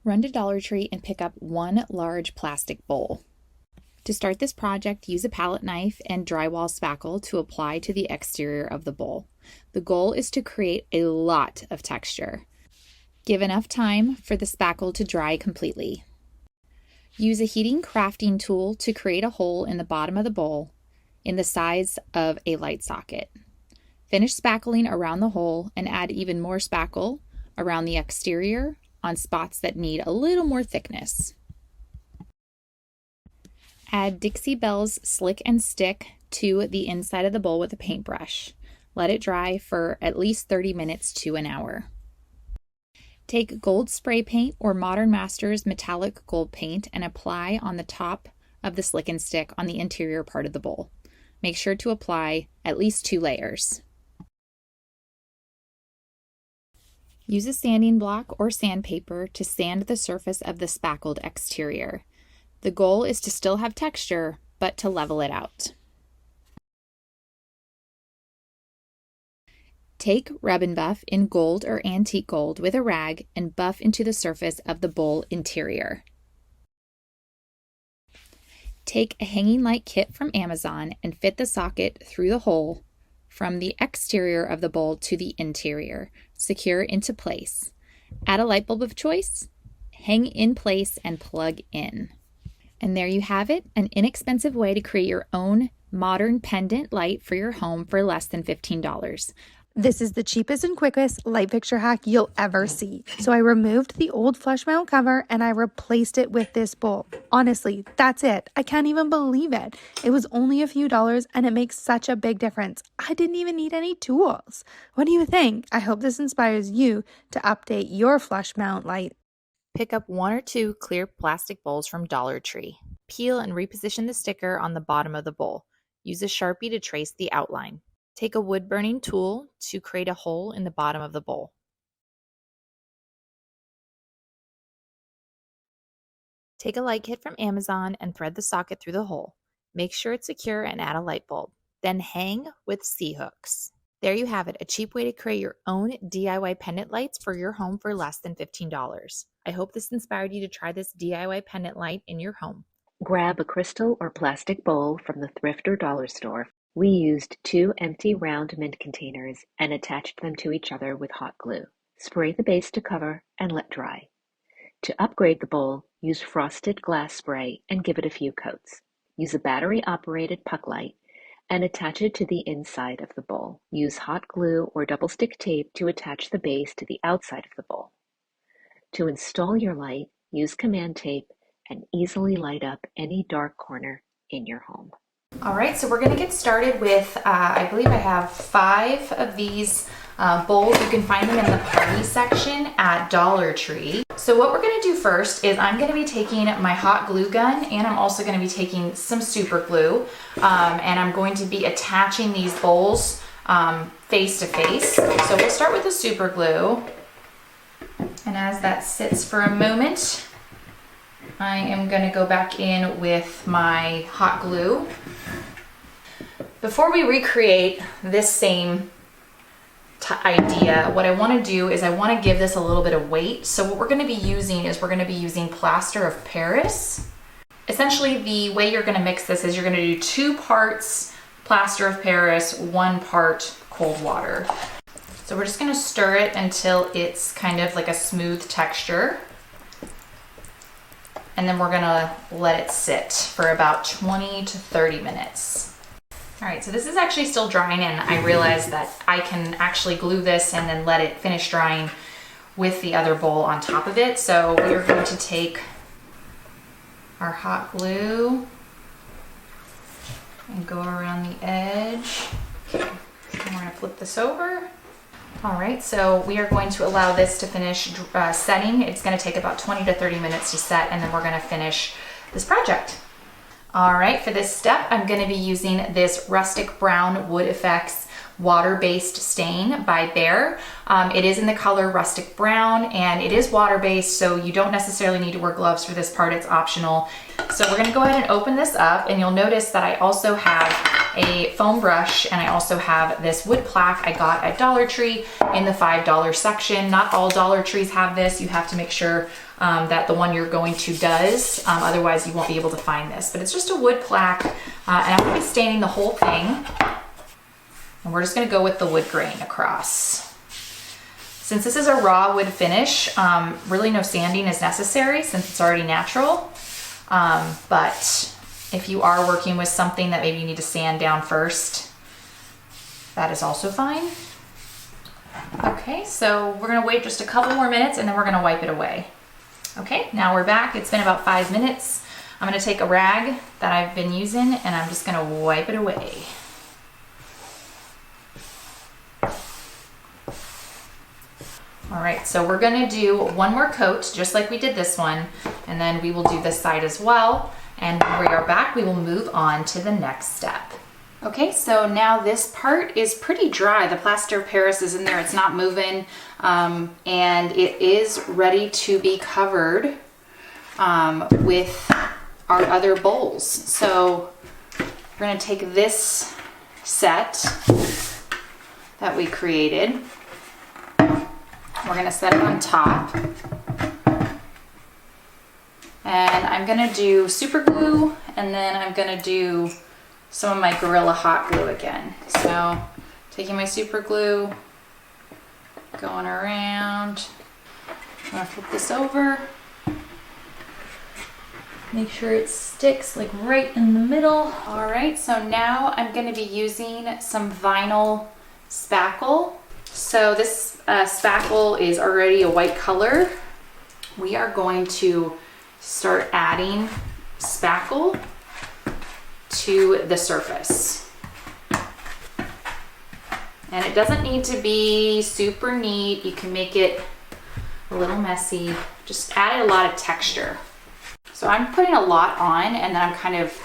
Run to Dollar Tree and pick up one large plastic bowl. To start this project, use a palette knife and drywall spackle to apply to the exterior of the bowl. The goal is to create a lot of texture. Give enough time for the spackle to dry completely. Use a heating crafting tool to create a hole in the bottom of the bowl in the size of a light socket. Finish spackling around the hole and add even more spackle around the exterior on spots that need a little more thickness. Add Dixie Belle's Slick and Stick to the inside of the bowl with a paintbrush. Let it dry for at least 30 minutes to an hour. Take gold spray paint or Modern Masters metallic gold paint and apply on the top of the Slick and Stick on the interior part of the bowl. Make sure to apply at least 2 layers. Use a sanding block or sandpaper to sand the surface of the spackled exterior. The goal is to still have texture, but to level it out. Take rub and buff in gold or antique gold with a rag and buff into the surface of the bowl interior. Take a hanging light kit from Amazon and fit the socket through the hole from the exterior of the bowl to the interior. Secure into place. Add a light bulb of choice, hang in place, and plug in. And there you have it, an inexpensive way to create your own modern pendant light for your home for less than $15. This is the cheapest and quickest light fixture hack you'll ever see. So I removed the old flush mount cover and I replaced it with this bowl. Honestly, that's it. I can't even believe it. It was only a few dollars and it makes such a big difference. I didn't even need any tools. What do you think? I hope this inspires you to update your flush mount light. Pick up 1 or 2 clear plastic bowls from Dollar Tree. Peel and reposition the sticker on the bottom of the bowl. Use a Sharpie to trace the outline. Take a wood-burning tool to create a hole in the bottom of the bowl. Take a light kit from Amazon and thread the socket through the hole. Make sure it's secure and add a light bulb. Then hang with C-hooks. There you have it, a cheap way to create your own DIY pendant lights for your home for less than $15. I hope this inspired you to try this DIY pendant light in your home. Grab a crystal or plastic bowl from the thrift or dollar store. We used 2 empty round mint containers and attached them to each other with hot glue. Spray the base to cover and let dry. To upgrade the bowl, use frosted glass spray and give it a few coats. Use a battery-operated puck light and attach it to the inside of the bowl. Use hot glue or double stick tape to attach the base to the outside of the bowl. To install your light, use command tape and easily light up any dark corner in your home. All right, so we're going to get started with, I believe I have 5 of these bowls. You can find them in the party section at Dollar Tree. So what we're going to do first is I'm going to be taking my hot glue gun and I'm also going to be taking some super glue and I'm going to be attaching these bowls face to face. So we'll start with the super glue, and as that sits for a moment, I am going to go back in with my hot glue. Before we recreate this same idea, what I want to do is I want to give this a little bit of weight. So what we're going to be using is we're going to be using plaster of Paris. Essentially, the way you're going to mix this is you're going to do 2 parts plaster of Paris, 1 part cold water. So we're just going to stir it until it's kind of like a smooth texture. And then we're gonna let it sit for about 20 to 30 minutes. All right, so this is actually still drying, and I realized that I can actually glue this and then let it finish drying with the other bowl on top of it. So we are going to take our hot glue and go around the edge. Okay, and we're gonna flip this over. All right, so we are going to allow this to finish setting. It's going to take about 20 to 30 minutes to set, and then we're going to finish this project. All right, for this step, I'm going to be using this Rustic Brown Wood Effects water-based stain by Behr. It is in the color Rustic Brown, and it is water-based, so you don't necessarily need to wear gloves for this part. It's optional. So we're going to go ahead and open this up, and you'll notice that I also have a foam brush, and I also have this wood plaque I got at Dollar Tree in the $5 section. Not all Dollar Trees have this. You have to make sure that the one you're going to does, otherwise you won't be able to find this. But it's just a wood plaque, and I'm gonna be staining the whole thing. And we're just gonna go with the wood grain across. Since this is a raw wood finish, really no sanding is necessary since it's already natural. But if you are working with something that maybe you need to sand down first, that is also fine. Okay, so we're gonna wait just a couple more minutes and then we're gonna wipe it away. Okay, now we're back. It's been about 5 minutes. I'm gonna take a rag that I've been using and I'm just gonna wipe it away. All right, so we're gonna do one more coat, just like we did this one, and then we will do this side as well. And when we are back, we will move on to the next step. Okay, so now this part is pretty dry. The plaster of Paris is in there, it's not moving, and it is ready to be covered with our other bowls. So we're gonna take this set that we created. We're gonna set it on top. And I'm gonna do super glue, and then I'm gonna do some of my Gorilla hot glue again. So taking my super glue, going around. I'm gonna flip this over. Make sure it sticks like right in the middle. All right, so now I'm gonna be using some vinyl spackle. So this spackle is already a white color. We are going to start adding spackle to the surface. And it doesn't need to be super neat. You can make it a little messy. Just add a lot of texture. So I'm putting a lot on and then I'm kind of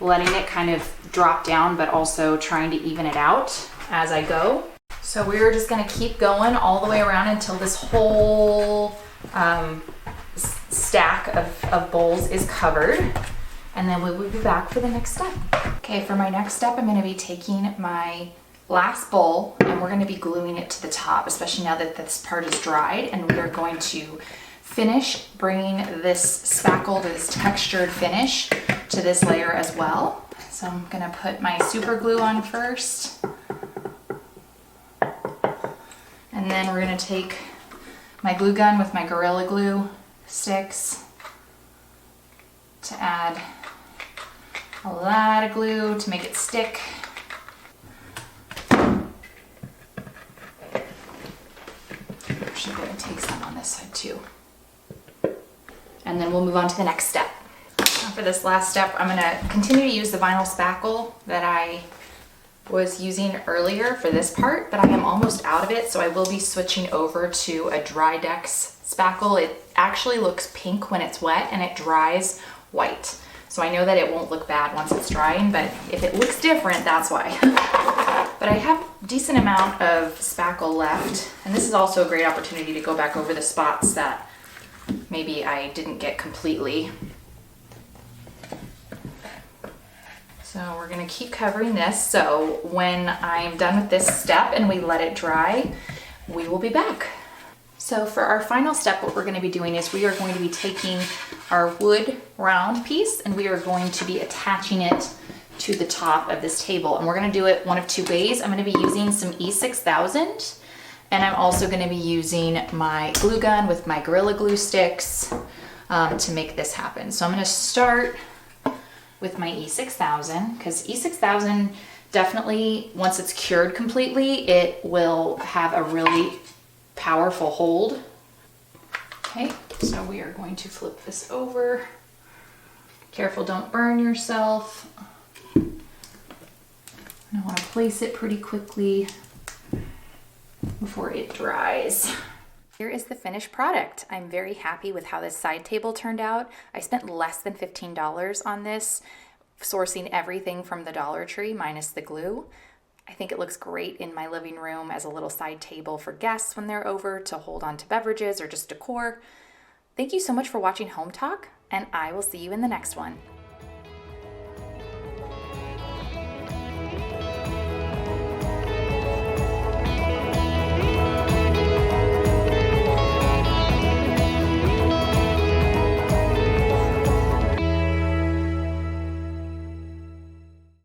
letting it kind of drop down, but also trying to even it out as I go. So we're just gonna keep going all the way around until this whole stack of bowls is covered, and then we will be back for the next step. Okay, for my next step, I'm gonna be taking my last bowl and we're gonna be gluing it to the top, especially now that this part is dried, and we are going to finish bringing this spackle, this textured finish, to this layer as well. So I'm gonna put my super glue on first. And then we're gonna take my glue gun with my Gorilla Glue sticks to add a lot of glue to make it stick. Actually, I'm gonna take some on this side too. And then we'll move on to the next step. Now for this last step, I'm gonna continue to use the vinyl spackle that I was using earlier for this part, but I am almost out of it, so I will be switching over to a Drydex spackle. It actually looks pink when it's wet and it dries white. So I know that it won't look bad once it's drying, but if it looks different, that's why. But I have a decent amount of spackle left, and this is also a great opportunity to go back over the spots that maybe I didn't get completely. So we're gonna keep covering this, so when I'm done with this step and we let it dry, we will be back. So for our final step, what we're gonna be doing is we are going to be taking our wood round piece and we are going to be attaching it to the top of this table. And we're gonna do it one of two ways. I'm gonna be using some E6000, and I'm also gonna be using my glue gun with my Gorilla Glue sticks to make this happen. So I'm gonna start with my E6000, because E6000 definitely, once it's cured completely, it will have a really powerful hold. Okay, so we are going to flip this over. Careful, don't burn yourself. I want to place it pretty quickly before it dries. Here is the finished product. I'm very happy with how this side table turned out. I spent less than $15 on this, sourcing everything from the Dollar Tree minus the glue. I think it looks great in my living room as a little side table for guests when they're over to hold on to beverages or just decor. Thank you so much for watching Home Talk, and I will see you in the next one.